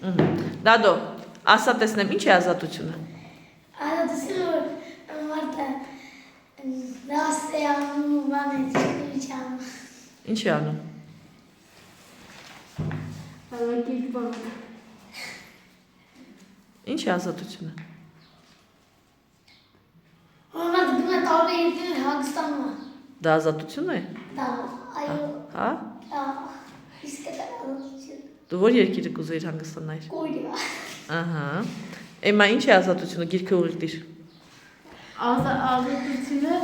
Դադո, ասա տեսնեմ, ինչ է ազատությունը։ Ազատությունը մարդը դասը անում, բանը չանում։ Ինչ է անում։ Ինչ է ազատությունը։ Մարդը դու տալու երկրին հագստանում է։ Դա ազատություն է։ Դա, այո։ Հա։ Իսկ դա ազատություն։ Դու որ երկիրը կուզեիր հանգստանալ։ Կույրը։ Ահա։ Էմա ինչ է ազատությունը, գիրքը ուղիղ դիր։ Ազատությունը,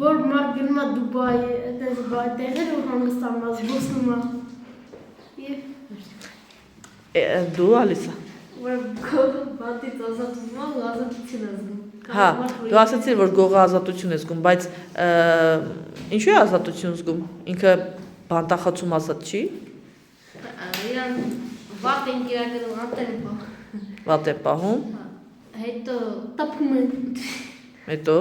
որ մարդ գնում է Դուբայ, այդպես բայ տեղեր ու հանգստանում է, զբոսնում է։ Դու Ալիսա։ Որ գողը բանտից ազատվում է, ազատություն է զգում։ Հա, դու ասացիր, որ գողը ազատություն է զգում, բայց ինչու է ազատություն զգում։ Ինքը բանտախացում ազատ չի։ Իրան վատ են կիրակրում, անտեն պահ։ Վատ է պահում։ Հետո տպում են։ Հետո։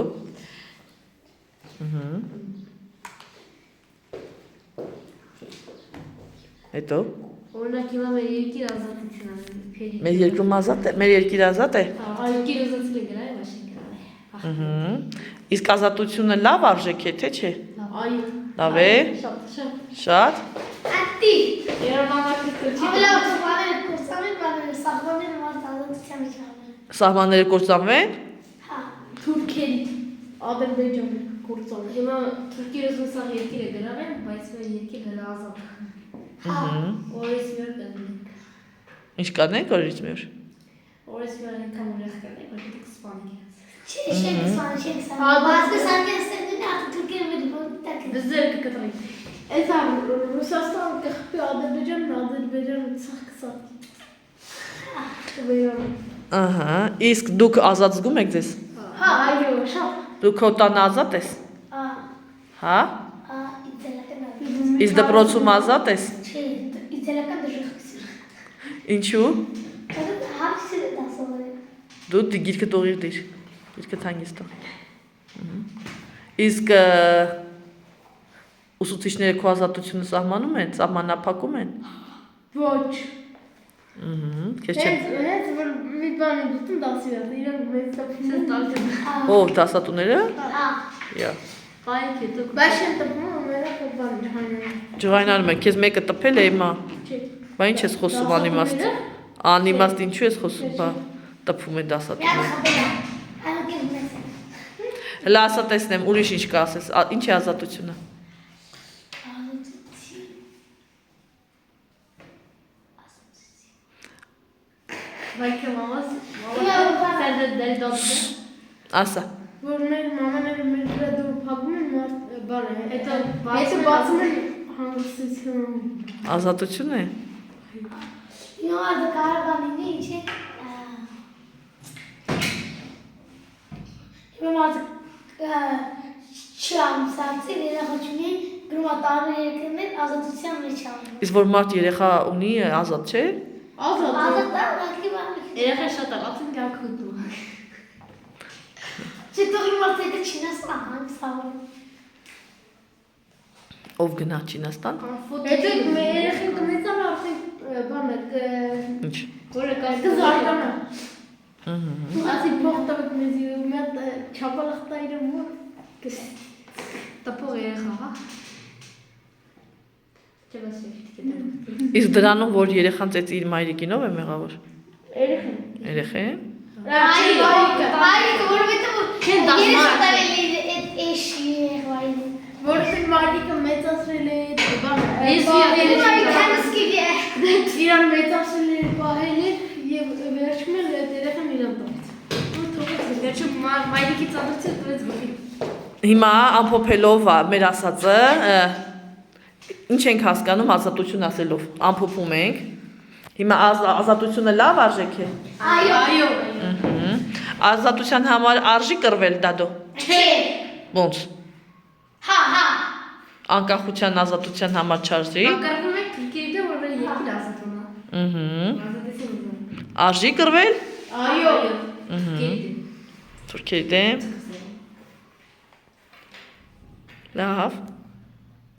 Հետո։ Օրինակ հիմա մեր երկիր ազատություն է։ Մեր երկրում ազատ է, մեր երկիրը ազատ է։ Երկիր ազատել է գրάει, մաշին գրάει։ Իսկ ազատությունը լավ արժեք է, թե չէ։ Այո։ Լավ է։ Շատ։ Ատի։ Երևանական Ամենալավ բաները կործանեն, բաները սահմանները մարդ ազատության մեջ անել։ Սահմանները կործանվեն։ Հա։ Թուրքերի, Ադրբեջանի կործան։ Հիմա Թուրքիը ուզում սա երկիրը գրավեն, բայց մեր երկիրը հələ ազատ։ Հա։ Օրից մի օր կանենք։ Ինչ կանենք օրից մի օր։ Օրից մի օր այնքան ուրախ կանենք, որ դուք սպանեք։ Չեք սպան։ Բազգը սարկեսներ դնի, ախր թուրքերը մեր բոտակ են։ Բզեր կկտրենք։ Էսա Ռուսաստան կխփի Ադրբեջանը ցախ կսա։ Ահա, իսկ դուք ազատ զգում եք ձեզ։ Հա, այո, շատ։ Դու քո տանը ազատ ես։ Հա։ Իսկ դպրոցում ազատ ես։ Չէ, իցելական դժոխքսի։ Ինչու։ Հապսի դասովը։ Դու գիրքը տողիր դիր։ Գիրքը թանգից տող։ Իսկ ուսուցիչները քո ազատությունը սահմանում են, սահմանափակում են։ Ոչ։ Քեզ չէ։ Հենց որ մի բան եմ դիտում դասի վրա, իրենք մեծ տպում են տալիս։ Ով դասատուները։ Հա։ Յա։ Բայք է դուք։ Բայց են տպում, ամենը բան հանում։ Ջղայնանում է, քեզ մեկը տպել է հիմա։ Չէ։ Բա ինչ ես խոսում անիմաստ։ Անիմաստ ինչու ես խոսում, բա տպվում է դասատուները։ Հələ ասա տեսնեմ, ուրիշ ինչ կասես, ինչ է ազատությունը։ Բայց մամաս սենդը դեր դոկտոր։ Ասա։ Որ մեր մամաները մեր վրա դուր փակում են բան է, հետո բացում են հանգստություն։ Ազատություն է։ Նորը կարողանինի ինչ է։ Հիմա չամսացի երախոչունի գրումատարը երկրներ ազատության մեջ անում։ Իսկ որ մարդ երեխա ունի, ազատ չէ։ Ազատ։ Ազատ դա ուղղակի բան։ Երեխա շատ աղացին գակուտու։ Չտող մարդը չինաստան հանգստավոր։ Ով գնա Չինաստան։ Հետո մեր երեխին կմեծան արդեն բան է Ինչ։ որը կզարգանա։ Ասի փող տվեք մեզ մի հատ չափալախտա իրեն որ տպող երեխա, հա։ Իսկ դրանում, որ երեխան ծեց իր մայրիկինով է մեղավոր։ Երեխին։ Երեխեն։ Այո, որովհետև Չեն դասում էշի եղվային։ Որովհետև մայրիկը մեծացրել է բանը։ Իրան մեծացրել է պահել է և վերջում էլ երեխան իրան տվեց։ Վերջում մայրիկի ծադրցը տվեց գողի։ Հիմա ամփոփելով մեր ասածը, ինչ ենք հասկանում ազատություն ասելով, ամփոփում ենք։ Հիմա ազատությունը լավ արժեք է։ Այո։ Ազատության համար արժի կռվել դադո։ Չէ։ Ոնց։ Հա։ Անկախության ազատության համար չարժի։ Անկարգում եք թուրքերի դեմ, որ մեր երկիր ազատում է։ Արժի կռվել։ Այո։ Թուրքերի դեմ։ Լավ։